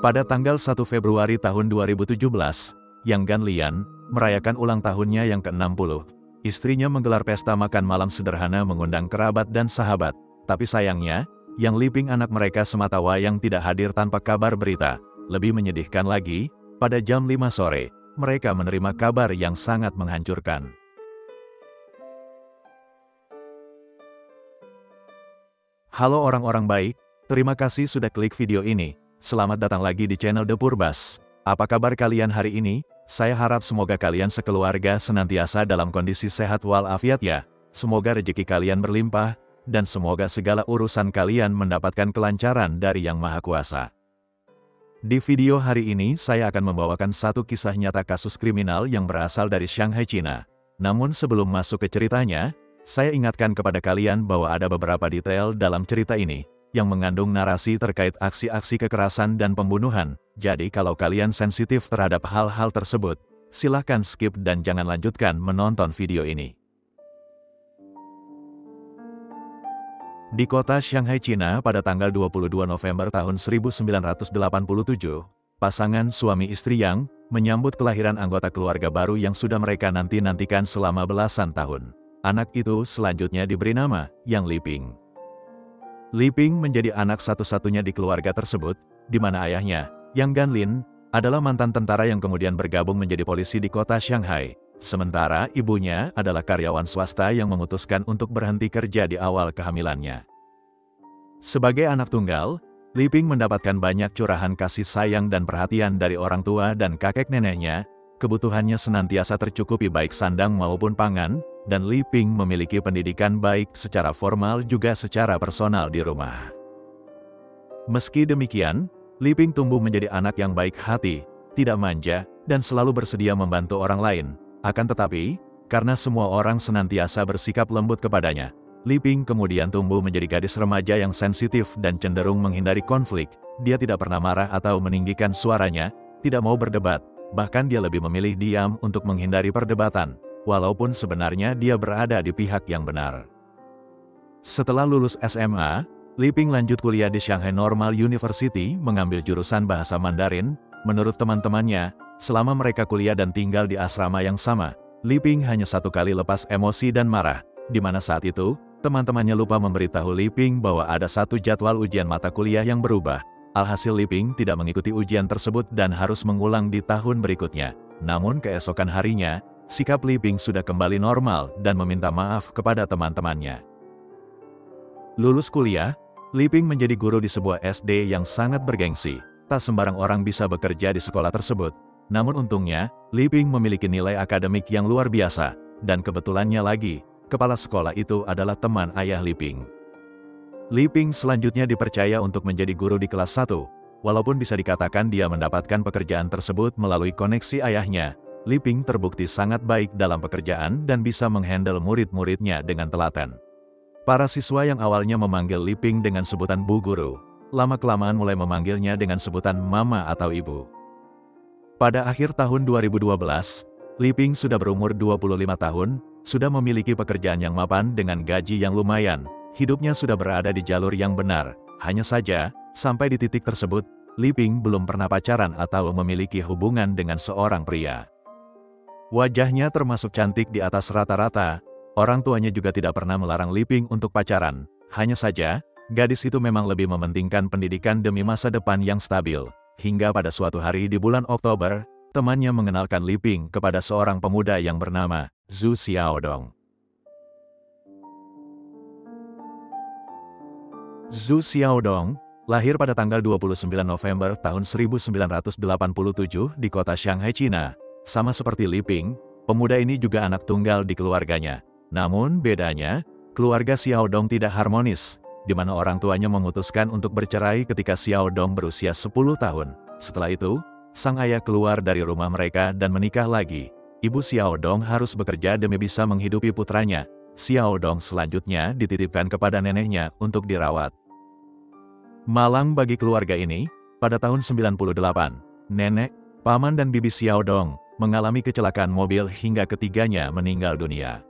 Pada tanggal 1 Februari tahun 2017, Yang Ganlian merayakan ulang tahunnya yang ke-60. Istrinya menggelar pesta makan malam sederhana mengundang kerabat dan sahabat. Tapi sayangnya, Yang Liping anak mereka sematawayang tidak hadir tanpa kabar berita. Lebih menyedihkan lagi, pada jam 5 sore, mereka menerima kabar yang sangat menghancurkan. Halo orang-orang baik, terima kasih sudah klik video ini. Selamat datang lagi di channel The Purbas. Apa kabar kalian hari ini? Saya harap semoga kalian sekeluarga senantiasa dalam kondisi sehat walafiat ya. Semoga rezeki kalian berlimpah, dan semoga segala urusan kalian mendapatkan kelancaran dari Yang Maha Kuasa. Di video hari ini saya akan membawakan satu kisah nyata kasus kriminal yang berasal dari Shanghai, China. Namun sebelum masuk ke ceritanya, saya ingatkan kepada kalian bahwa ada beberapa detail dalam cerita ini yang mengandung narasi terkait aksi-aksi kekerasan dan pembunuhan. Jadi kalau kalian sensitif terhadap hal-hal tersebut, silahkan skip dan jangan lanjutkan menonton video ini. Di kota Shanghai, China pada tanggal 22 November tahun 1987, pasangan suami istri Yang menyambut kelahiran anggota keluarga baru yang sudah mereka nanti-nantikan selama belasan tahun. Anak itu selanjutnya diberi nama Yang Liping. Liping menjadi anak satu-satunya di keluarga tersebut, di mana ayahnya, Yang Ganlin, adalah mantan tentara yang kemudian bergabung menjadi polisi di kota Shanghai. Sementara ibunya adalah karyawan swasta yang memutuskan untuk berhenti kerja di awal kehamilannya. Sebagai anak tunggal, Liping mendapatkan banyak curahan kasih sayang dan perhatian dari orang tua dan kakek neneknya. Kebutuhannya senantiasa tercukupi baik sandang maupun pangan, dan Liping memiliki pendidikan baik secara formal juga secara personal di rumah. Meski demikian, Liping tumbuh menjadi anak yang baik hati, tidak manja, dan selalu bersedia membantu orang lain. Akan tetapi, karena semua orang senantiasa bersikap lembut kepadanya, Liping kemudian tumbuh menjadi gadis remaja yang sensitif dan cenderung menghindari konflik. Dia tidak pernah marah atau meninggikan suaranya, tidak mau berdebat, bahkan dia lebih memilih diam untuk menghindari perdebatan, walaupun sebenarnya dia berada di pihak yang benar. Setelah lulus SMA, Liping lanjut kuliah di Shanghai Normal University mengambil jurusan bahasa Mandarin. Menurut teman-temannya, selama mereka kuliah dan tinggal di asrama yang sama, Liping hanya satu kali lepas emosi dan marah, di mana saat itu, teman-temannya lupa memberitahu Liping bahwa ada satu jadwal ujian mata kuliah yang berubah. Alhasil Liping tidak mengikuti ujian tersebut dan harus mengulang di tahun berikutnya. Namun keesokan harinya, sikap Liping sudah kembali normal dan meminta maaf kepada teman-temannya. Lulus kuliah, Liping menjadi guru di sebuah SD yang sangat bergengsi. Tak sembarang orang bisa bekerja di sekolah tersebut. Namun untungnya, Liping memiliki nilai akademik yang luar biasa, dan kebetulannya lagi, kepala sekolah itu adalah teman ayah Liping. Liping selanjutnya dipercaya untuk menjadi guru di kelas 1. Walaupun bisa dikatakan dia mendapatkan pekerjaan tersebut melalui koneksi ayahnya, Liping terbukti sangat baik dalam pekerjaan dan bisa menghandle murid-muridnya dengan telaten. Para siswa yang awalnya memanggil Liping dengan sebutan Bu Guru, lama-kelamaan mulai memanggilnya dengan sebutan Mama atau Ibu. Pada akhir tahun 2012, Liping sudah berumur 25 tahun, sudah memiliki pekerjaan yang mapan dengan gaji yang lumayan. Hidupnya sudah berada di jalur yang benar. Hanya saja, sampai di titik tersebut, Liping belum pernah pacaran atau memiliki hubungan dengan seorang pria. Wajahnya termasuk cantik di atas rata-rata. Orang tuanya juga tidak pernah melarang Liping untuk pacaran. Hanya saja, gadis itu memang lebih mementingkan pendidikan demi masa depan yang stabil. Hingga pada suatu hari di bulan Oktober, temannya mengenalkan Liping kepada seorang pemuda yang bernama Zhu Xiaodong. Zhu Xiaodong lahir pada tanggal 29 November tahun 1987 di kota Shanghai, China. Sama seperti Liping, pemuda ini juga anak tunggal di keluarganya. Namun bedanya, keluarga Xiaodong tidak harmonis, di mana orang tuanya memutuskan untuk bercerai ketika Xiaodong berusia 10 tahun. Setelah itu, sang ayah keluar dari rumah mereka dan menikah lagi. Ibu Xiaodong harus bekerja demi bisa menghidupi putranya. Xiaodong selanjutnya dititipkan kepada neneknya untuk dirawat. Malang bagi keluarga ini, pada tahun 98, nenek, paman dan bibi Xiaodong mengalami kecelakaan mobil hingga ketiganya meninggal dunia.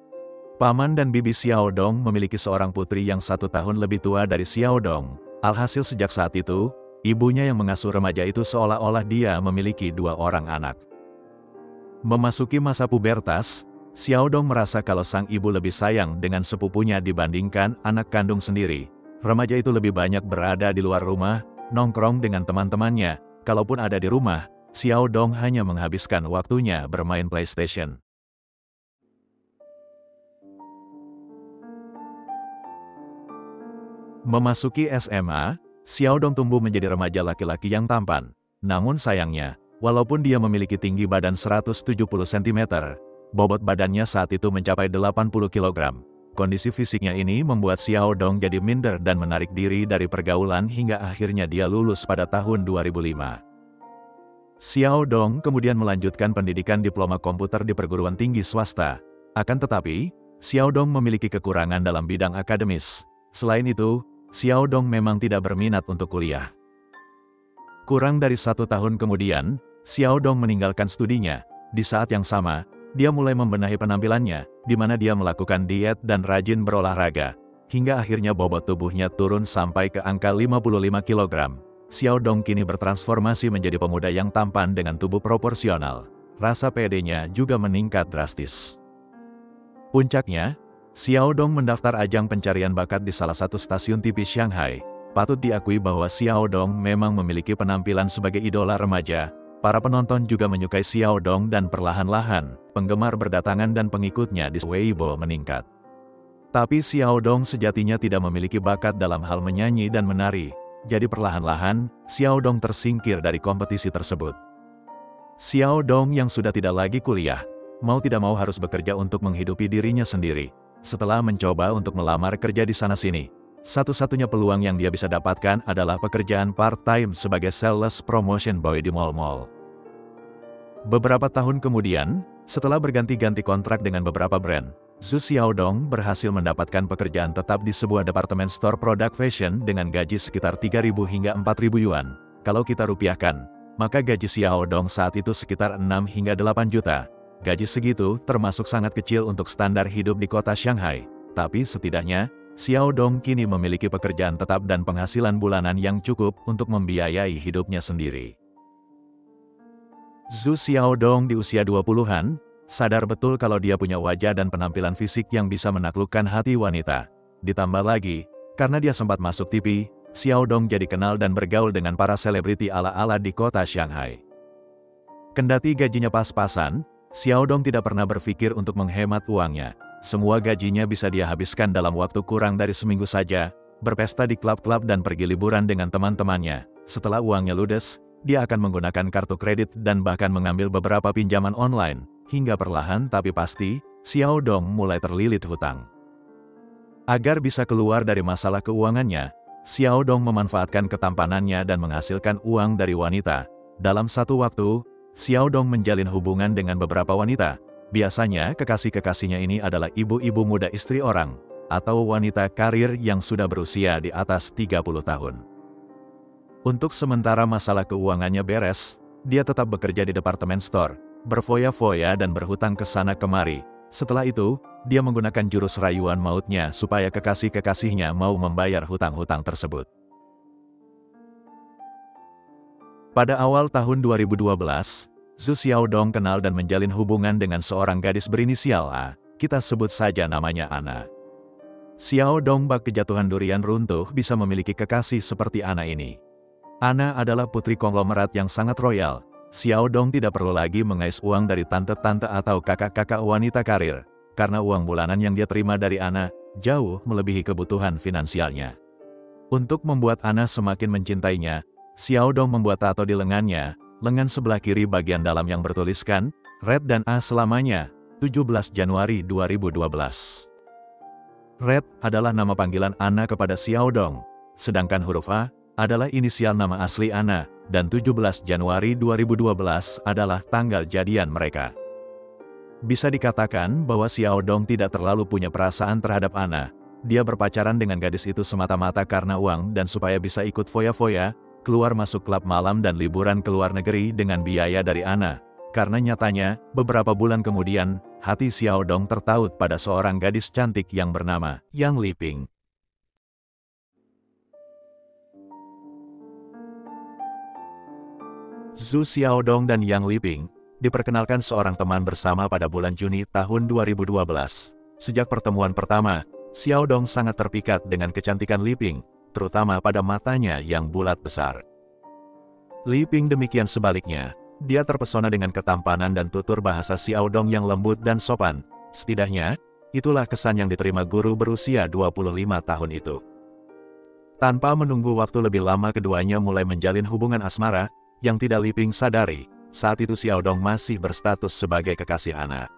Paman dan bibi Xiaodong memiliki seorang putri yang 1 tahun lebih tua dari Xiaodong. Alhasil sejak saat itu, Ibunya yang mengasuh remaja itu seolah-olah dia memiliki 2 orang anak. Memasuki masa pubertas, Xiao Dong merasa kalau sang ibu lebih sayang dengan sepupunya dibandingkan anak kandung sendiri. Remaja itu lebih banyak berada di luar rumah, nongkrong dengan teman-temannya. Kalaupun ada di rumah, Xiao Dong hanya menghabiskan waktunya bermain PlayStation. Memasuki SMA, Xiao Dong tumbuh menjadi remaja laki-laki yang tampan. Namun sayangnya, walaupun dia memiliki tinggi badan 170 cm, bobot badannya saat itu mencapai 80 kg. Kondisi fisiknya ini membuat Xiao Dong jadi minder dan menarik diri dari pergaulan hingga akhirnya dia lulus pada tahun 2005. Xiao Dong kemudian melanjutkan pendidikan diploma komputer di perguruan tinggi swasta. Akan tetapi, Xiao Dong memiliki kekurangan dalam bidang akademis. Selain itu, Xiao Dong memang tidak berminat untuk kuliah. Kurang dari 1 tahun kemudian, Xiao Dong meninggalkan studinya. Di saat yang sama, dia mulai membenahi penampilannya, di mana dia melakukan diet dan rajin berolahraga. Hingga akhirnya bobot tubuhnya turun sampai ke angka 55 kg. Xiao Dong kini bertransformasi menjadi pemuda yang tampan dengan tubuh proporsional. Rasa pedenya juga meningkat drastis. Puncaknya, Xiao Dong mendaftar ajang pencarian bakat di salah satu stasiun TV Shanghai. Patut diakui bahwa Xiao Dong memang memiliki penampilan sebagai idola remaja. Para penonton juga menyukai Xiao Dong dan perlahan-lahan, penggemar berdatangan dan pengikutnya di Weibo meningkat. Tapi Xiao Dong sejatinya tidak memiliki bakat dalam hal menyanyi dan menari. Jadi perlahan-lahan, Xiao Dong tersingkir dari kompetisi tersebut. Xiao Dong yang sudah tidak lagi kuliah, mau tidak mau harus bekerja untuk menghidupi dirinya sendiri. Setelah mencoba untuk melamar kerja di sana-sini, satu-satunya peluang yang dia bisa dapatkan adalah pekerjaan part-time sebagai sales promotion boy di mall-mall. Beberapa tahun kemudian, setelah berganti-ganti kontrak dengan beberapa brand, Zhu Xiaodong berhasil mendapatkan pekerjaan tetap di sebuah departemen store produk fashion dengan gaji sekitar 3.000 hingga 4.000 yuan. Kalau kita rupiahkan, maka gaji Xiaodong saat itu sekitar 6 hingga 8 juta. Gaji segitu termasuk sangat kecil untuk standar hidup di kota Shanghai. Tapi setidaknya, Xiao Dong kini memiliki pekerjaan tetap dan penghasilan bulanan yang cukup untuk membiayai hidupnya sendiri. Zhu Xiaodong di usia 20-an, sadar betul kalau dia punya wajah dan penampilan fisik yang bisa menaklukkan hati wanita. Ditambah lagi, karena dia sempat masuk TV, Xiao Dong jadi kenal dan bergaul dengan para selebriti ala-ala di kota Shanghai. Kendati gajinya pas-pasan, Xiao Dong tidak pernah berpikir untuk menghemat uangnya. Semua gajinya bisa dia habiskan dalam waktu kurang dari seminggu saja, berpesta di klub-klub dan pergi liburan dengan teman-temannya. Setelah uangnya ludes, dia akan menggunakan kartu kredit dan bahkan mengambil beberapa pinjaman online. Hingga perlahan tapi pasti, Xiao Dong mulai terlilit hutang. Agar bisa keluar dari masalah keuangannya, Xiao Dong memanfaatkan ketampanannya dan menghasilkan uang dari wanita. Dalam satu waktu, Xiao Dong menjalin hubungan dengan beberapa wanita. Biasanya kekasih-kekasihnya ini adalah ibu-ibu muda istri orang, atau wanita karir yang sudah berusia di atas 30 tahun. Untuk sementara masalah keuangannya beres, dia tetap bekerja di departemen store, berfoya-foya dan berhutang ke sana kemari. Setelah itu, dia menggunakan jurus rayuan mautnya supaya kekasih-kekasihnya mau membayar hutang-hutang tersebut. Pada awal tahun 2012, Zhu Xiaodong kenal dan menjalin hubungan dengan seorang gadis berinisial A, kita sebut saja namanya Ana. Xiaodong bak kejatuhan durian runtuh bisa memiliki kekasih seperti Ana ini. Ana adalah putri konglomerat yang sangat royal. Xiaodong tidak perlu lagi mengais uang dari tante-tante atau kakak-kakak wanita karir, karena uang bulanan yang dia terima dari Ana jauh melebihi kebutuhan finansialnya. Untuk membuat Ana semakin mencintainya, Xiaodong membuat tato di lengannya, lengan sebelah kiri bagian dalam yang bertuliskan, Red dan A selamanya, 17 Januari 2012. Red adalah nama panggilan Ana kepada Xiaodong, sedangkan huruf A adalah inisial nama asli Ana, dan 17 Januari 2012 adalah tanggal jadian mereka. Bisa dikatakan bahwa Xiaodong tidak terlalu punya perasaan terhadap Ana. Dia berpacaran dengan gadis itu semata-mata karena uang dan supaya bisa ikut foya-foya, keluar masuk klub malam dan liburan ke luar negeri dengan biaya dari Ana. Karena nyatanya, beberapa bulan kemudian, hati Xiaodong tertaut pada seorang gadis cantik yang bernama Yang Liping. Zhu Xiaodong dan Yang Liping diperkenalkan seorang teman bersama pada bulan Juni tahun 2012. Sejak pertemuan pertama, Xiaodong sangat terpikat dengan kecantikan Liping, terutama pada matanya yang bulat besar. Liping demikian sebaliknya, dia terpesona dengan ketampanan dan tutur bahasa Xiaodong yang lembut dan sopan. Setidaknya, itulah kesan yang diterima guru berusia 25 tahun itu. Tanpa menunggu waktu lebih lama keduanya mulai menjalin hubungan asmara, yang tidak Liping sadari, saat itu Xiaodong masih berstatus sebagai kekasih Ana.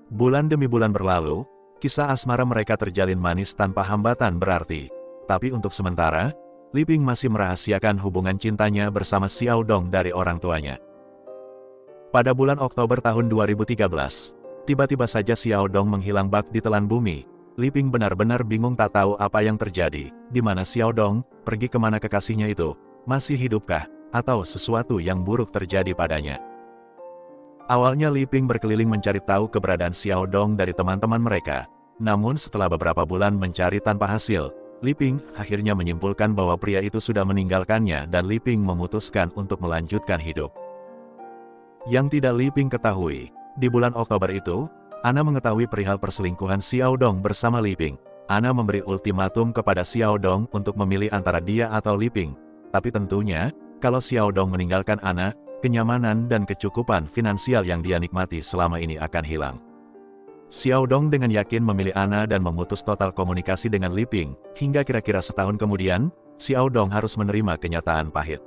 Bulan demi bulan berlalu, kisah asmara mereka terjalin manis tanpa hambatan berarti. Tapi untuk sementara, Liping masih merahasiakan hubungan cintanya bersama Xiaodong dari orang tuanya. Pada bulan Oktober tahun 2013, tiba-tiba saja Xiaodong menghilang bak di telan bumi. Liping benar-benar bingung tak tahu apa yang terjadi, di mana Xiaodong, pergi kemana kekasihnya itu, masih hidupkah, atau sesuatu yang buruk terjadi padanya. Awalnya Liping berkeliling mencari tahu keberadaan Xiaodong dari teman-teman mereka. Namun setelah beberapa bulan mencari tanpa hasil, Liping akhirnya menyimpulkan bahwa pria itu sudah meninggalkannya dan Liping memutuskan untuk melanjutkan hidup. Yang tidak Liping ketahui, di bulan Oktober itu, Ana mengetahui perihal perselingkuhan Xiaodong bersama Liping. Ana memberi ultimatum kepada Xiaodong untuk memilih antara dia atau Liping. Tapi tentunya, kalau Xiaodong meninggalkan Ana, kenyamanan dan kecukupan finansial yang dia nikmati selama ini akan hilang. Xiaodong dengan yakin memilih Ana dan memutus total komunikasi dengan Liping, hingga kira-kira setahun kemudian, Xiaodong harus menerima kenyataan pahit.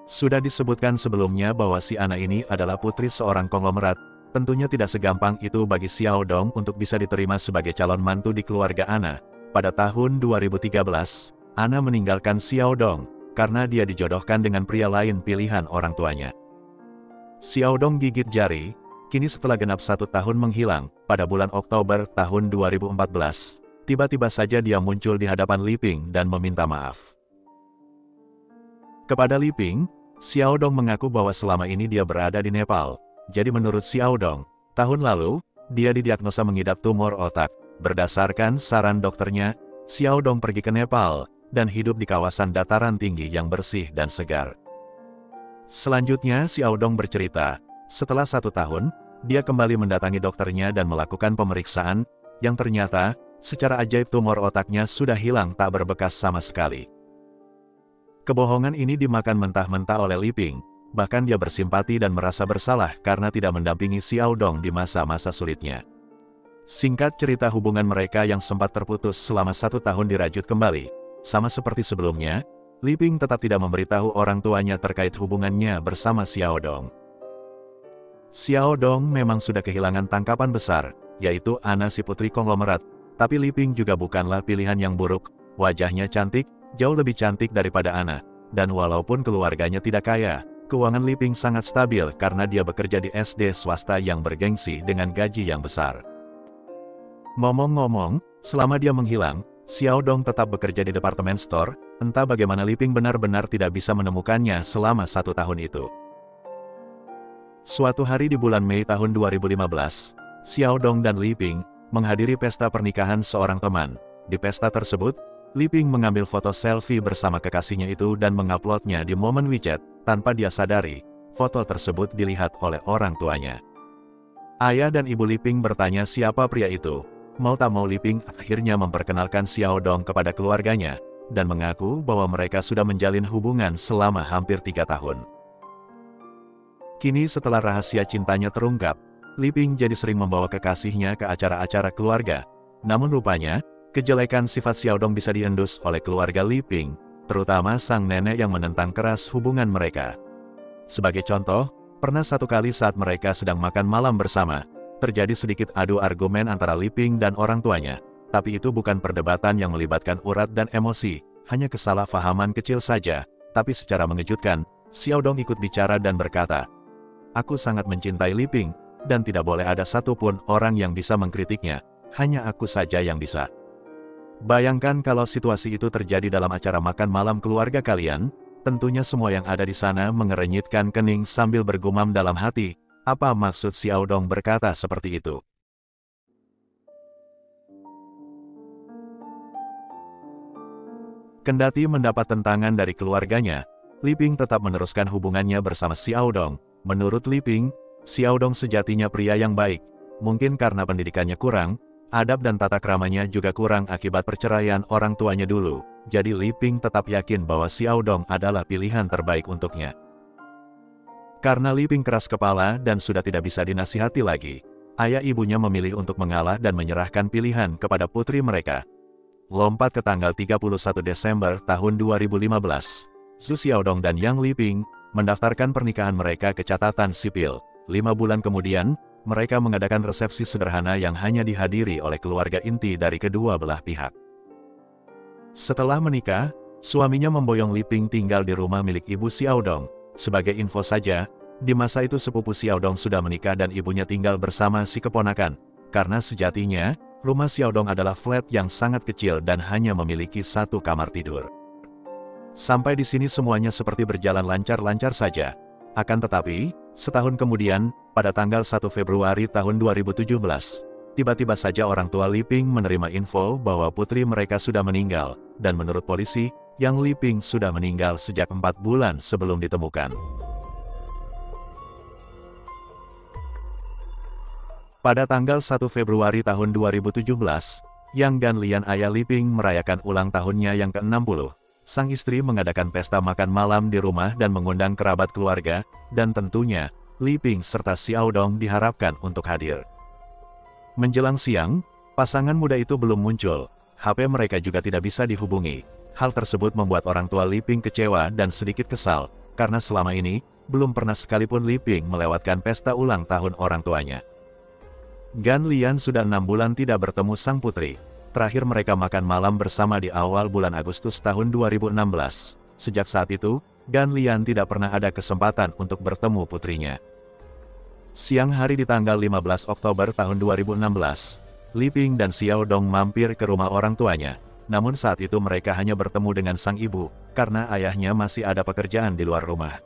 Sudah disebutkan sebelumnya bahwa si Ana ini adalah putri seorang konglomerat, tentunya tidak segampang itu bagi Xiaodong untuk bisa diterima sebagai calon mantu di keluarga Ana. Pada tahun 2013, Ana meninggalkan Xiaodong, karena dia dijodohkan dengan pria lain pilihan orang tuanya. Xiaodong gigit jari, kini setelah genap 1 tahun menghilang, pada bulan Oktober tahun 2014, tiba-tiba saja dia muncul di hadapan Liping dan meminta maaf. Kepada Liping, Xiaodong mengaku bahwa selama ini dia berada di Nepal. Jadi menurut Xiaodong, tahun lalu, dia didiagnosa mengidap tumor otak. Berdasarkan saran dokternya, Xiaodong pergi ke Nepal, dan hidup di kawasan dataran tinggi yang bersih dan segar. Selanjutnya Xiaodong bercerita, setelah 1 tahun, dia kembali mendatangi dokternya dan melakukan pemeriksaan, yang ternyata, secara ajaib tumor otaknya sudah hilang tak berbekas sama sekali. Kebohongan ini dimakan mentah-mentah oleh Liping, bahkan dia bersimpati dan merasa bersalah karena tidak mendampingi Xiaodong di masa-masa sulitnya. Singkat cerita hubungan mereka yang sempat terputus selama 1 tahun dirajut kembali. Sama seperti sebelumnya, Liping tetap tidak memberitahu orang tuanya terkait hubungannya bersama Xiaodong. Xiaodong memang sudah kehilangan tangkapan besar, yaitu Ana si putri konglomerat, tapi Liping juga bukanlah pilihan yang buruk. Wajahnya cantik, jauh lebih cantik daripada Ana, dan walaupun keluarganya tidak kaya, keuangan Liping sangat stabil karena dia bekerja di SD swasta yang bergengsi dengan gaji yang besar. Ngomong-ngomong, selama dia menghilang, Xiaodong tetap bekerja di departemen store, entah bagaimana Liping benar-benar tidak bisa menemukannya selama 1 tahun itu. Suatu hari di bulan Mei tahun 2015, Xiaodong dan Liping menghadiri pesta pernikahan seorang teman. Di pesta tersebut, Liping mengambil foto selfie bersama kekasihnya itu dan menguploadnya di momen WeChat. Tanpa dia sadari, foto tersebut dilihat oleh orang tuanya. Ayah dan ibu Liping bertanya siapa pria itu. Mau tak mau Liping akhirnya memperkenalkan Xiaodong kepada keluarganya, dan mengaku bahwa mereka sudah menjalin hubungan selama hampir 3 tahun. Kini setelah rahasia cintanya terungkap, Liping jadi sering membawa kekasihnya ke acara-acara keluarga. Namun rupanya, kejelekan sifat Xiaodong bisa diendus oleh keluarga Liping, terutama sang nenek yang menentang keras hubungan mereka. Sebagai contoh, pernah satu kali saat mereka sedang makan malam bersama, terjadi sedikit adu argumen antara Liping dan orang tuanya. Tapi itu bukan perdebatan yang melibatkan urat dan emosi, hanya kesalahpahaman kecil saja. Tapi secara mengejutkan, Xiaodong ikut bicara dan berkata, "Aku sangat mencintai Liping, dan tidak boleh ada satupun orang yang bisa mengkritiknya, hanya aku saja yang bisa." Bayangkan kalau situasi itu terjadi dalam acara makan malam keluarga kalian, tentunya semua yang ada di sana mengerenyitkan kening sambil bergumam dalam hati, apa maksud Xiaodong berkata seperti itu? Kendati mendapat tentangan dari keluarganya, Li Ping tetap meneruskan hubungannya bersama Xiao Dong. Menurut Li Ping, Xiao Dong sejatinya pria yang baik. Mungkin karena pendidikannya kurang, adab dan tata keramanya juga kurang akibat perceraian orang tuanya dulu. Jadi Li Ping tetap yakin bahwa Xiao Dong adalah pilihan terbaik untuknya. Karena Li Ping keras kepala dan sudah tidak bisa dinasihati lagi, ayah ibunya memilih untuk mengalah dan menyerahkan pilihan kepada putri mereka. Lompat ke tanggal 31 Desember tahun 2015, Zhu Xiaodong dan Yang Li Ping mendaftarkan pernikahan mereka ke catatan sipil. 5 bulan kemudian, mereka mengadakan resepsi sederhana yang hanya dihadiri oleh keluarga inti dari kedua belah pihak. Setelah menikah, suaminya memboyong Li Ping tinggal di rumah milik ibu Xiaodong. Sebagai info saja, di masa itu sepupu Xiaodong sudah menikah dan ibunya tinggal bersama si keponakan. Karena sejatinya, rumah Xiaodong adalah flat yang sangat kecil dan hanya memiliki 1 kamar tidur. Sampai di sini semuanya seperti berjalan lancar-lancar saja. Akan tetapi, setahun kemudian, pada tanggal 1 Februari tahun 2017, tiba-tiba saja orang tua Li Ping menerima info bahwa putri mereka sudah meninggal, dan menurut polisi, Yang Li Ping sudah meninggal sejak 4 bulan sebelum ditemukan. Pada tanggal 1 Februari tahun 2017, Yang Ganlian ayah Li Ping merayakan ulang tahunnya yang ke-60. Sang istri mengadakan pesta makan malam di rumah dan mengundang kerabat keluarga, dan tentunya, Li Ping serta Xiaodong diharapkan untuk hadir. Menjelang siang, pasangan muda itu belum muncul, HP mereka juga tidak bisa dihubungi. Hal tersebut membuat orang tua Li Ping kecewa dan sedikit kesal, karena selama ini, belum pernah sekalipun Li Ping melewatkan pesta ulang tahun orang tuanya. Ganlian sudah 6 bulan tidak bertemu sang putri. Terakhir mereka makan malam bersama di awal bulan Agustus tahun 2016. Sejak saat itu, Ganlian tidak pernah ada kesempatan untuk bertemu putrinya. Siang hari di tanggal 15 Oktober tahun 2016, Li Ping dan Xiaodong mampir ke rumah orang tuanya. Namun saat itu mereka hanya bertemu dengan sang ibu, karena ayahnya masih ada pekerjaan di luar rumah.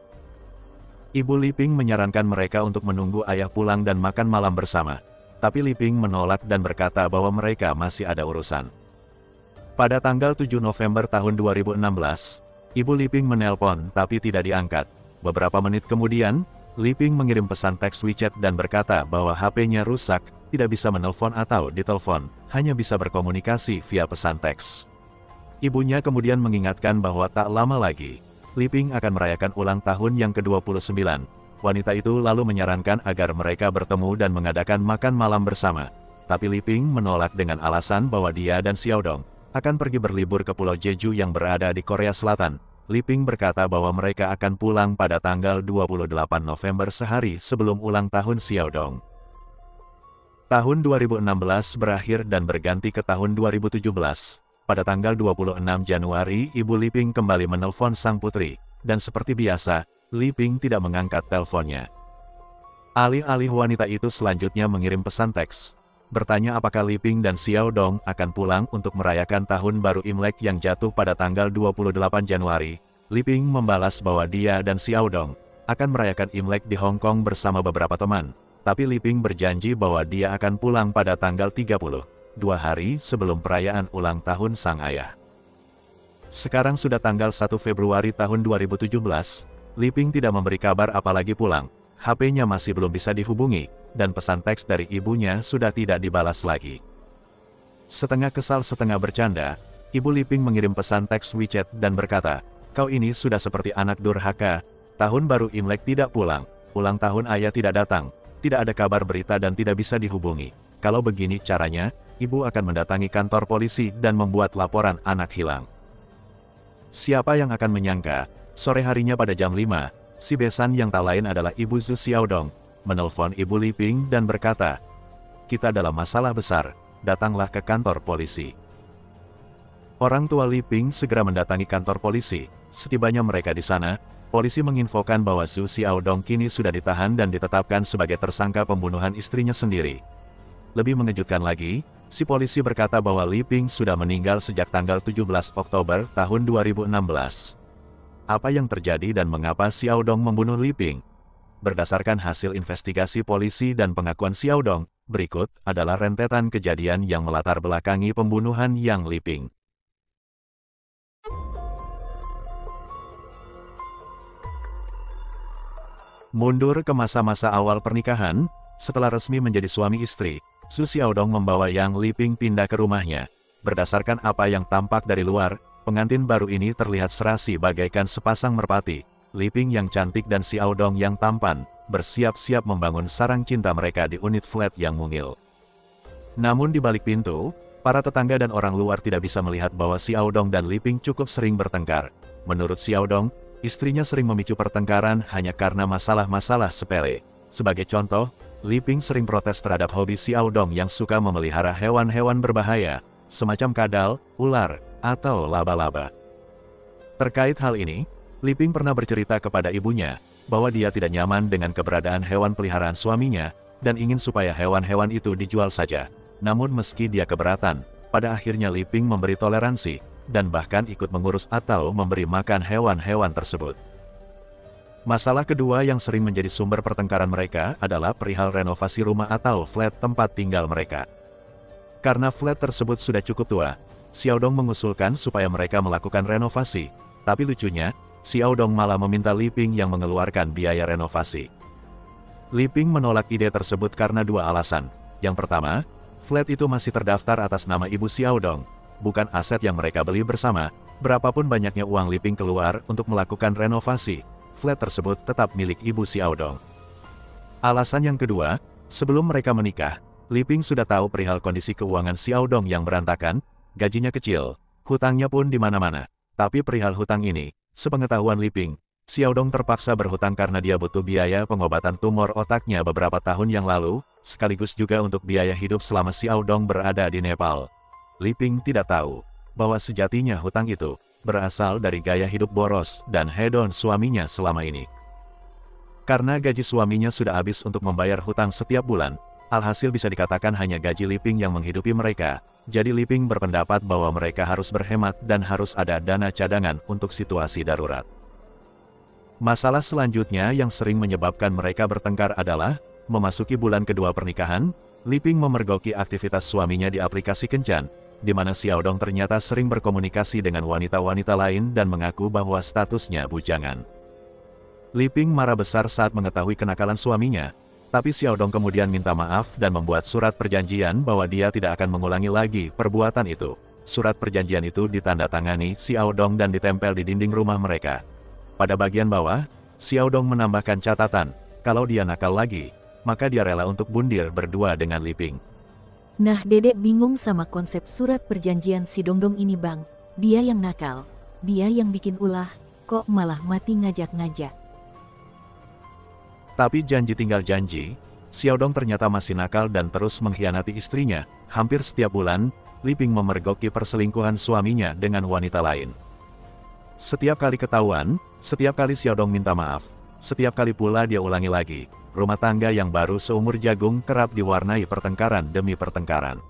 Ibu Li Ping menyarankan mereka untuk menunggu ayah pulang dan makan malam bersama. Tapi Li Ping menolak dan berkata bahwa mereka masih ada urusan. Pada tanggal 7 November tahun 2016, Ibu Li Ping menelpon tapi tidak diangkat. Beberapa menit kemudian, Li Ping mengirim pesan teks WeChat dan berkata bahwa HP-nya rusak, tidak bisa menelpon atau ditelepon, hanya bisa berkomunikasi via pesan teks. Ibunya kemudian mengingatkan bahwa tak lama lagi, Li Ping akan merayakan ulang tahun yang ke-29. Wanita itu lalu menyarankan agar mereka bertemu dan mengadakan makan malam bersama. Tapi Li Ping menolak dengan alasan bahwa dia dan Xiaodong akan pergi berlibur ke Pulau Jeju yang berada di Korea Selatan. Li Ping berkata bahwa mereka akan pulang pada tanggal 28 November sehari sebelum ulang tahun Xiaodong. Tahun 2016 berakhir dan berganti ke tahun 2017. Pada tanggal 26 Januari, Ibu Li Ping kembali menelpon sang putri, dan seperti biasa, Li Ping tidak mengangkat teleponnya. Alih-alih wanita itu selanjutnya mengirim pesan teks, bertanya apakah Li Ping dan Xiaodong akan pulang untuk merayakan tahun baru Imlek yang jatuh pada tanggal 28 Januari. Li Ping membalas bahwa dia dan Xiaodong akan merayakan Imlek di Hong Kong bersama beberapa teman. Tapi Li Ping berjanji bahwa dia akan pulang pada tanggal 30, 2 hari sebelum perayaan ulang tahun sang ayah. Sekarang sudah tanggal 1 Februari tahun 2017, Li Ping tidak memberi kabar apalagi pulang. HP-nya masih belum bisa dihubungi, dan pesan teks dari ibunya sudah tidak dibalas lagi. Setengah kesal setengah bercanda, Ibu Li Ping mengirim pesan teks WeChat dan berkata, "Kau ini sudah seperti anak durhaka, tahun baru Imlek tidak pulang, ulang tahun ayah tidak datang. Tidak ada kabar berita dan tidak bisa dihubungi. Kalau begini caranya, ibu akan mendatangi kantor polisi dan membuat laporan anak hilang." Siapa yang akan menyangka, sore harinya pada jam 5, si besan yang tak lain adalah Ibu Zhu Xiaodong, menelpon Ibu Li Ping dan berkata, "Kita dalam masalah besar, datanglah ke kantor polisi." Orang tua Li Ping segera mendatangi kantor polisi. Setibanya mereka di sana, polisi menginfokan bahwa Zhu Xiaodong kini sudah ditahan dan ditetapkan sebagai tersangka pembunuhan istrinya sendiri. Lebih mengejutkan lagi, si polisi berkata bahwa Li Ping sudah meninggal sejak tanggal 17 Oktober tahun 2016. Apa yang terjadi dan mengapa Xiaodong membunuh Li Ping? Berdasarkan hasil investigasi polisi dan pengakuan Xiaodong, berikut adalah rentetan kejadian yang melatar belakangi pembunuhan Yang Li Ping. Mundur ke masa-masa awal pernikahan, setelah resmi menjadi suami istri, Su Xiaodong membawa Yang Liping pindah ke rumahnya. Berdasarkan apa yang tampak dari luar, pengantin baru ini terlihat serasi bagaikan sepasang merpati. Liping yang cantik dan Xiaodong yang tampan, bersiap-siap membangun sarang cinta mereka di unit flat yang mungil. Namun di balik pintu, para tetangga dan orang luar tidak bisa melihat bahwa Xiaodong dan Liping cukup sering bertengkar. Menurut Xiaodong, istrinya sering memicu pertengkaran hanya karena masalah-masalah sepele. Sebagai contoh, Liping sering protes terhadap hobi Xiaodong yang suka memelihara hewan-hewan berbahaya, semacam kadal, ular, atau laba-laba. Terkait hal ini, Liping pernah bercerita kepada ibunya bahwa dia tidak nyaman dengan keberadaan hewan peliharaan suaminya dan ingin supaya hewan-hewan itu dijual saja. Namun meski dia keberatan, pada akhirnya Liping memberi toleransi dan bahkan ikut mengurus atau memberi makan hewan-hewan tersebut. Masalah kedua yang sering menjadi sumber pertengkaran mereka adalah perihal renovasi rumah atau flat tempat tinggal mereka. Karena flat tersebut sudah cukup tua, Xiaodong mengusulkan supaya mereka melakukan renovasi, tapi lucunya, Xiaodong malah meminta Liping yang mengeluarkan biaya renovasi. Liping menolak ide tersebut karena dua alasan. Yang pertama, flat itu masih terdaftar atas nama ibu Xiaodong, bukan aset yang mereka beli bersama. Berapapun banyaknya uang Liping keluar untuk melakukan renovasi, flat tersebut tetap milik ibu Xiaodong. Alasan yang kedua, sebelum mereka menikah, Liping sudah tahu perihal kondisi keuangan Xiaodong yang berantakan, gajinya kecil, hutangnya pun di mana-mana. Tapi perihal hutang ini, sepengetahuan Liping, Xiaodong terpaksa berhutang karena dia butuh biaya pengobatan tumor otaknya beberapa tahun yang lalu, sekaligus juga untuk biaya hidup selama Xiaodong berada di Nepal. Liping tidak tahu bahwa sejatinya hutang itu berasal dari gaya hidup boros dan hedon suaminya selama ini. Karena gaji suaminya sudah habis untuk membayar hutang setiap bulan, alhasil bisa dikatakan hanya gaji Liping yang menghidupi mereka. Jadi Liping berpendapat bahwa mereka harus berhemat dan harus ada dana cadangan untuk situasi darurat. Masalah selanjutnya yang sering menyebabkan mereka bertengkar adalah, memasuki bulan kedua pernikahan, Liping memergoki aktivitas suaminya di aplikasi kencan, di mana Xiaodong ternyata sering berkomunikasi dengan wanita-wanita lain dan mengaku bahwa statusnya bujangan. Liping marah besar saat mengetahui kenakalan suaminya, tapi Xiaodong kemudian minta maaf dan membuat surat perjanjian bahwa dia tidak akan mengulangi lagi perbuatan itu. Surat perjanjian itu ditandatangani Xiaodong dan ditempel di dinding rumah mereka. Pada bagian bawah, Xiaodong menambahkan catatan, kalau dia nakal lagi, maka dia rela untuk bundir berdua dengan Liping. Nah, Dedek bingung sama konsep surat perjanjian si Dongdong ini, Bang. Dia yang nakal, dia yang bikin ulah, kok malah mati ngajak-ngajak. Tapi janji tinggal janji, Xiaodong ternyata masih nakal dan terus mengkhianati istrinya. Hampir setiap bulan, Liping memergoki perselingkuhan suaminya dengan wanita lain. Setiap kali ketahuan, setiap kali Xiaodong minta maaf, setiap kali pula dia ulangi lagi. Rumah tangga yang baru seumur jagung kerap diwarnai pertengkaran demi pertengkaran.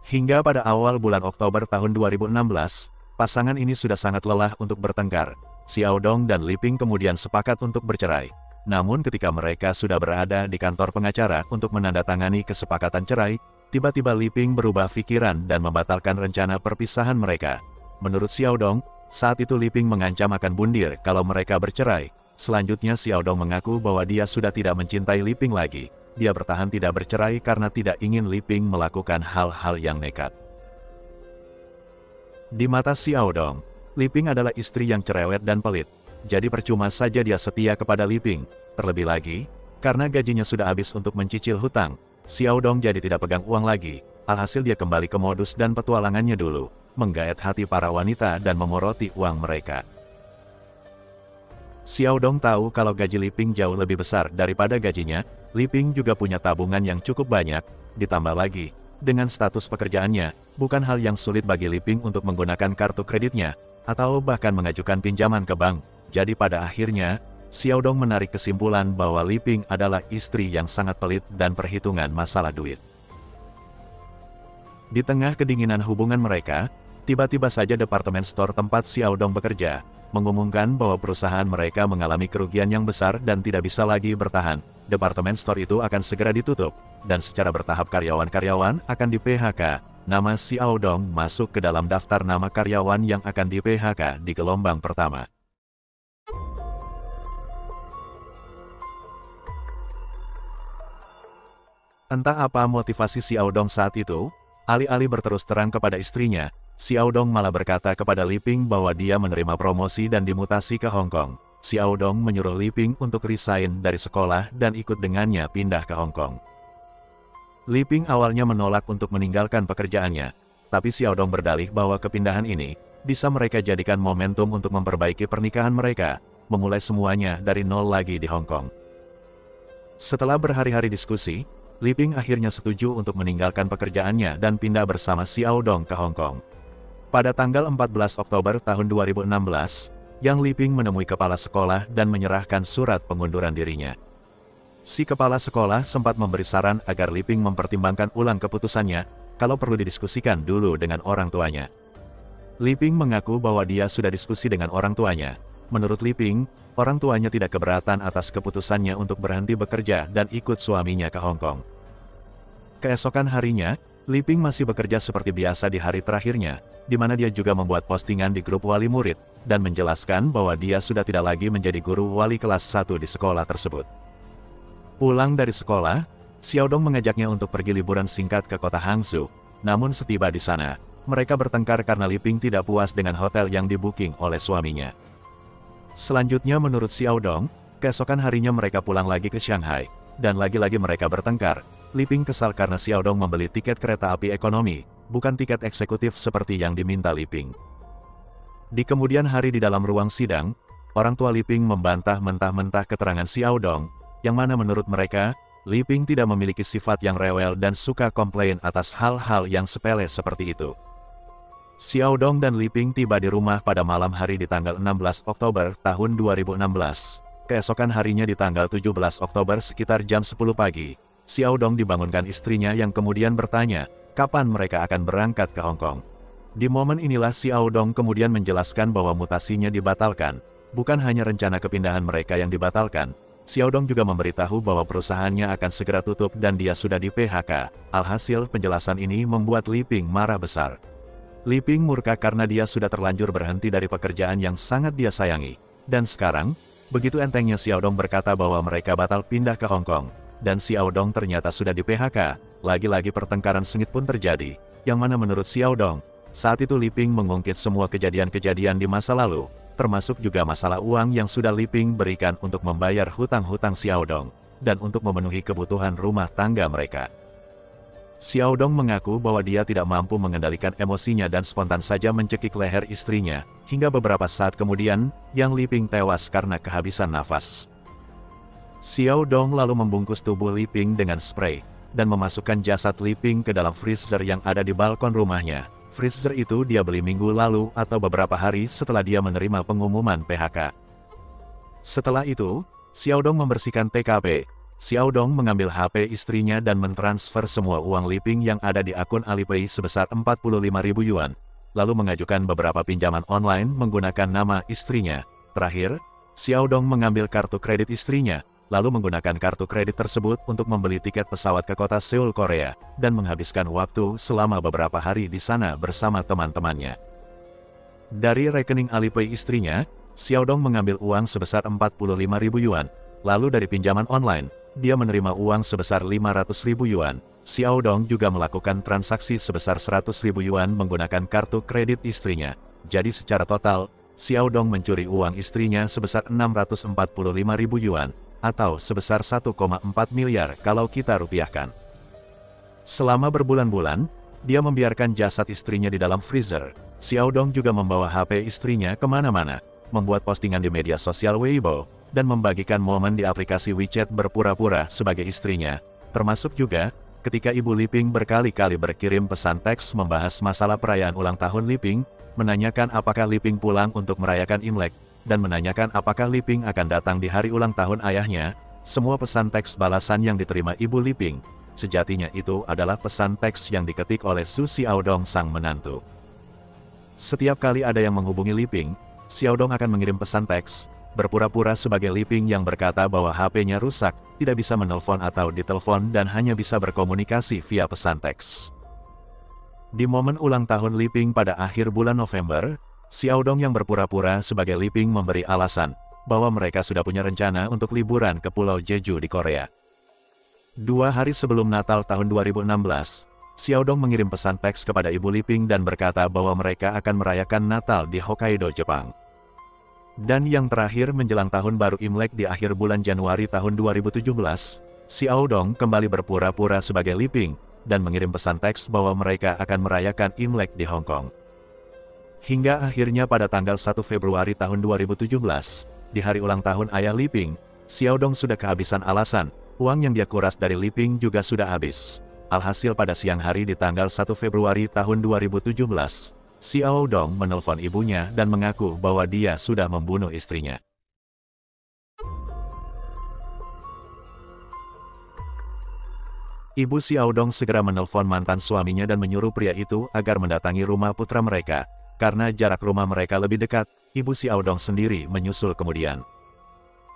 Hingga pada awal bulan Oktober tahun 2016, pasangan ini sudah sangat lelah untuk bertengkar. Xiaodong dan Liping kemudian sepakat untuk bercerai. Namun ketika mereka sudah berada di kantor pengacara untuk menandatangani kesepakatan cerai, tiba-tiba Liping berubah pikiran dan membatalkan rencana perpisahan mereka. Menurut Xiaodong, saat itu Liping mengancam akan bundir kalau mereka bercerai. Selanjutnya Xiaodong mengaku bahwa dia sudah tidak mencintai Liping lagi. Dia bertahan tidak bercerai karena tidak ingin Liping melakukan hal-hal yang nekat. Di mata Xiaodong, Liping adalah istri yang cerewet dan pelit. Jadi percuma saja dia setia kepada Liping. Terlebih lagi, karena gajinya sudah habis untuk mencicil hutang, Xiaodong jadi tidak pegang uang lagi. Alhasil dia kembali ke modus dan petualangannya dulu, menggait hati para wanita dan memoroti uang mereka. Xiaodong tahu kalau gaji Liping jauh lebih besar daripada gajinya. Liping juga punya tabungan yang cukup banyak, ditambah lagi, dengan status pekerjaannya, bukan hal yang sulit bagi Liping untuk menggunakan kartu kreditnya, atau bahkan mengajukan pinjaman ke bank. Jadi pada akhirnya, Xiaodong menarik kesimpulan bahwa Liping adalah istri yang sangat pelit dan perhitungan masalah duit. Di tengah kedinginan hubungan mereka, tiba-tiba saja departemen store tempat Xiaodong bekerja mengumumkan bahwa perusahaan mereka mengalami kerugian yang besar dan tidak bisa lagi bertahan. Departemen store itu akan segera ditutup, dan secara bertahap karyawan-karyawan akan di-PHK. Nama Xiaodong masuk ke dalam daftar nama karyawan yang akan di-PHK di gelombang pertama. Entah apa motivasi Xiao Dong saat itu, alih-alih berterus terang kepada istrinya, Xiao Dong malah berkata kepada Li Ping bahwa dia menerima promosi dan dimutasi ke Hong Kong. Xiao Dong menyuruh Li Ping untuk resign dari sekolah dan ikut dengannya pindah ke Hong Kong. Li Ping awalnya menolak untuk meninggalkan pekerjaannya, tapi Xiao Dong berdalih bahwa kepindahan ini bisa mereka jadikan momentum untuk memperbaiki pernikahan mereka, memulai semuanya dari nol lagi di Hong Kong. Setelah berhari-hari diskusi, Li Ping akhirnya setuju untuk meninggalkan pekerjaannya dan pindah bersama Xiao Dong ke Hong Kong. Pada tanggal 14 Oktober tahun 2016, Yang Li Ping menemui kepala sekolah dan menyerahkan surat pengunduran dirinya. Si kepala sekolah sempat memberi saran agar Li Ping mempertimbangkan ulang keputusannya, kalau perlu didiskusikan dulu dengan orang tuanya. Li Ping mengaku bahwa dia sudah diskusi dengan orang tuanya. Menurut Li Ping, orang tuanya tidak keberatan atas keputusannya untuk berhenti bekerja dan ikut suaminya ke Hong Kong. Keesokan harinya, Li Ping masih bekerja seperti biasa di hari terakhirnya, di mana dia juga membuat postingan di grup wali murid, dan menjelaskan bahwa dia sudah tidak lagi menjadi guru wali kelas 1 di sekolah tersebut. Pulang dari sekolah, Xiao Dong mengajaknya untuk pergi liburan singkat ke kota Hangzhou, namun setiba di sana, mereka bertengkar karena Li Ping tidak puas dengan hotel yang dibuking oleh suaminya. Selanjutnya menurut Xiao Dong, keesokan harinya mereka pulang lagi ke Shanghai, dan lagi-lagi mereka bertengkar. Li Ping kesal karena Xiao Dong membeli tiket kereta api ekonomi, bukan tiket eksekutif seperti yang diminta Li Ping. Di kemudian hari di dalam ruang sidang, orang tua Li Ping membantah mentah-mentah keterangan Xiao Dong, yang mana menurut mereka, Li Ping tidak memiliki sifat yang rewel dan suka komplain atas hal-hal yang sepele seperti itu. Xiao Dong dan Li Ping tiba di rumah pada malam hari di tanggal 16 Oktober tahun 2016. Keesokan harinya di tanggal 17 Oktober sekitar jam 10 pagi, Xiao Dong dibangunkan istrinya yang kemudian bertanya, kapan mereka akan berangkat ke Hong Kong. Di momen inilah Xiao Dong kemudian menjelaskan bahwa mutasinya dibatalkan, bukan hanya rencana kepindahan mereka yang dibatalkan. Xiao Dong juga memberitahu bahwa perusahaannya akan segera tutup dan dia sudah di PHK. Alhasil penjelasan ini membuat Li Ping marah besar. Li Ping murka karena dia sudah terlanjur berhenti dari pekerjaan yang sangat dia sayangi. Dan sekarang, begitu entengnya Xiao Dong berkata bahwa mereka batal pindah ke Hong Kong, dan Xiao Dong ternyata sudah di PHK, lagi-lagi pertengkaran sengit pun terjadi, yang mana menurut Xiao Dong, saat itu Li Ping mengungkit semua kejadian-kejadian di masa lalu, termasuk juga masalah uang yang sudah Li Ping berikan untuk membayar hutang-hutang Xiao Dong, dan untuk memenuhi kebutuhan rumah tangga mereka. Xiao Dong mengaku bahwa dia tidak mampu mengendalikan emosinya dan spontan saja mencekik leher istrinya, hingga beberapa saat kemudian, Yang Li Ping tewas karena kehabisan nafas. Xiao Dong lalu membungkus tubuh Li Ping dengan spray, dan memasukkan jasad Li Ping ke dalam freezer yang ada di balkon rumahnya. Freezer itu dia beli minggu lalu atau beberapa hari setelah dia menerima pengumuman PHK. Setelah itu, Xiao Dong membersihkan TKP. Xiao Dong mengambil HP istrinya dan mentransfer semua uang Li Ping yang ada di akun Alipay sebesar 45.000 yuan, lalu mengajukan beberapa pinjaman online menggunakan nama istrinya. Terakhir, Xiao Dong mengambil kartu kredit istrinya, lalu menggunakan kartu kredit tersebut untuk membeli tiket pesawat ke kota Seoul, Korea, dan menghabiskan waktu selama beberapa hari di sana bersama teman-temannya. Dari rekening Alipay istrinya, Xiao Dong mengambil uang sebesar 45.000 yuan, lalu dari pinjaman online, dia menerima uang sebesar 500.000 yuan. Xiao Dong juga melakukan transaksi sebesar 100.000 yuan menggunakan kartu kredit istrinya. Jadi secara total, Xiao Dong mencuri uang istrinya sebesar 645.000 yuan, atau sebesar 1,4 miliar kalau kita rupiahkan. Selama berbulan-bulan, dia membiarkan jasad istrinya di dalam freezer. Xiao Dong juga membawa HP istrinya kemana-mana, membuat postingan di media sosial Weibo, dan membagikan momen di aplikasi WeChat berpura-pura sebagai istrinya, termasuk juga ketika Ibu Li Ping berkali-kali berkirim pesan teks membahas masalah perayaan ulang tahun Li Ping, menanyakan apakah Li Ping pulang untuk merayakan Imlek, dan menanyakan apakah Li Ping akan datang di hari ulang tahun ayahnya. Semua pesan teks balasan yang diterima Ibu Li Ping, sejatinya itu adalah pesan teks yang diketik oleh Su Xiao Dong sang menantu. Setiap kali ada yang menghubungi Li Ping, Xiao Dong akan mengirim pesan teks, berpura-pura sebagai Li Ping yang berkata bahwa HP-nya rusak, tidak bisa menelpon atau ditelepon dan hanya bisa berkomunikasi via pesan teks. Di momen ulang tahun Li Ping pada akhir bulan November, Xiao Dong yang berpura-pura sebagai Li Ping memberi alasan bahwa mereka sudah punya rencana untuk liburan ke Pulau Jeju di Korea. 2 hari sebelum Natal tahun 2016, Xiao Dong mengirim pesan teks kepada Ibu Li Ping dan berkata bahwa mereka akan merayakan Natal di Hokkaido, Jepang. Dan yang terakhir menjelang tahun baru Imlek di akhir bulan Januari tahun 2017, Xiao Dong kembali berpura-pura sebagai Li Ping dan mengirim pesan teks bahwa mereka akan merayakan Imlek di Hong Kong. Hingga akhirnya pada tanggal 1 Februari tahun 2017, di hari ulang tahun ayah Li Ping, Xiao Dong sudah kehabisan alasan, uang yang dia kuras dari Li Ping juga sudah habis. Alhasil pada siang hari di tanggal 1 Februari tahun 2017, Xiao Dong menelpon ibunya dan mengaku bahwa dia sudah membunuh istrinya. Ibu Xiao Dong segera menelpon mantan suaminya dan menyuruh pria itu agar mendatangi rumah putra mereka. Karena jarak rumah mereka lebih dekat, Ibu Xiao Dong sendiri menyusul kemudian.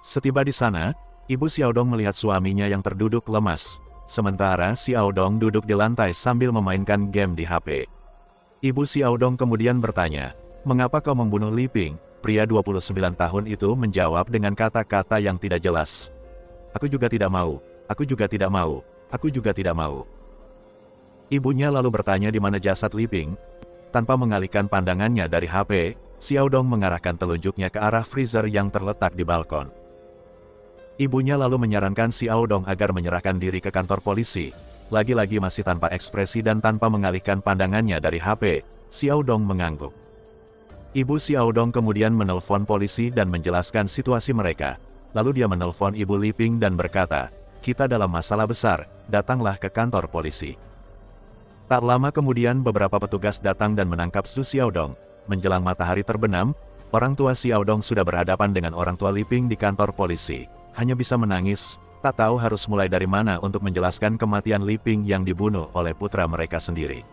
Setiba di sana, Ibu Xiao Dong melihat suaminya yang terduduk lemas. Sementara Xiao Dong duduk di lantai sambil memainkan game di HP. Ibu Xiao Dong kemudian bertanya, "Mengapa kau membunuh Li Ping?" Pria 29 tahun itu menjawab dengan kata-kata yang tidak jelas. "Aku juga tidak mau, aku juga tidak mau, aku juga tidak mau." Ibunya lalu bertanya di mana jasad Li Ping. Tanpa mengalihkan pandangannya dari HP, Xiao Dong mengarahkan telunjuknya ke arah freezer yang terletak di balkon. Ibunya lalu menyarankan Xiao Dong agar menyerahkan diri ke kantor polisi. Lagi-lagi masih tanpa ekspresi dan tanpa mengalihkan pandangannya dari HP, Xiao Dong mengangguk. Ibu Xiao Dong kemudian menelpon polisi dan menjelaskan situasi mereka. Lalu dia menelpon Ibu Li Ping dan berkata, "Kita dalam masalah besar, datanglah ke kantor polisi." Tak lama kemudian beberapa petugas datang dan menangkap Zhu Xiaodong. Menjelang matahari terbenam, orang tua Xiaodong sudah berhadapan dengan orang tua Li Ping di kantor polisi. Hanya bisa menangis, tak tahu harus mulai dari mana untuk menjelaskan kematian Li Ping yang dibunuh oleh putra mereka sendiri.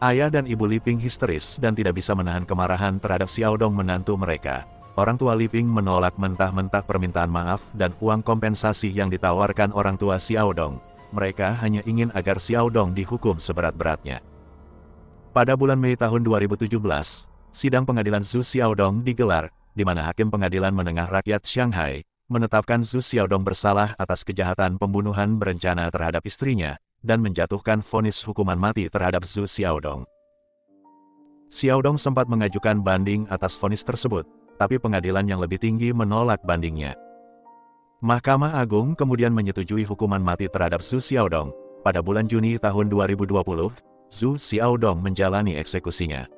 Ayah dan Ibu Li Ping histeris dan tidak bisa menahan kemarahan terhadap Xiaodong menantu mereka. Orang tua Li Ping menolak mentah-mentah permintaan maaf dan uang kompensasi yang ditawarkan orang tua Xiaodong. Mereka hanya ingin agar Xiao Dong dihukum seberat-beratnya. Pada bulan Mei tahun 2017, sidang pengadilan Zhu Xiaodong digelar, di mana Hakim Pengadilan Menengah Rakyat Shanghai menetapkan Zhu Xiaodong bersalah atas kejahatan pembunuhan berencana terhadap istrinya, dan menjatuhkan vonis hukuman mati terhadap Zhu Xiaodong. Xiaodong sempat mengajukan banding atas vonis tersebut, tapi pengadilan yang lebih tinggi menolak bandingnya. Mahkamah Agung kemudian menyetujui hukuman mati terhadap Zhu Xiaodong. Pada bulan Juni tahun 2020, Zhu Xiaodong menjalani eksekusinya.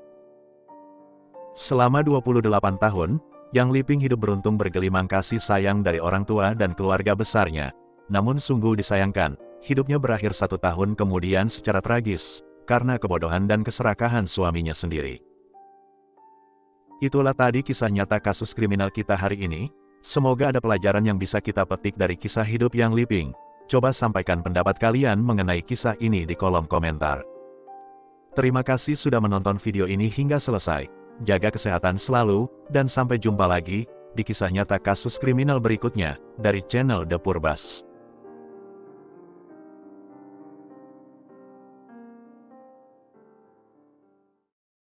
Selama 28 tahun, Yang Li Ping hidup beruntung bergelimang kasih sayang dari orang tua dan keluarga besarnya. Namun sungguh disayangkan, hidupnya berakhir 1 tahun kemudian secara tragis, karena kebodohan dan keserakahan suaminya sendiri. Itulah tadi kisah nyata kasus kriminal kita hari ini. Semoga ada pelajaran yang bisa kita petik dari kisah hidup Yang Li Ping. Coba sampaikan pendapat kalian mengenai kisah ini di kolom komentar. Terima kasih sudah menonton video ini hingga selesai. Jaga kesehatan selalu, dan sampai jumpa lagi di kisah nyata kasus kriminal berikutnya dari channel The Purbas.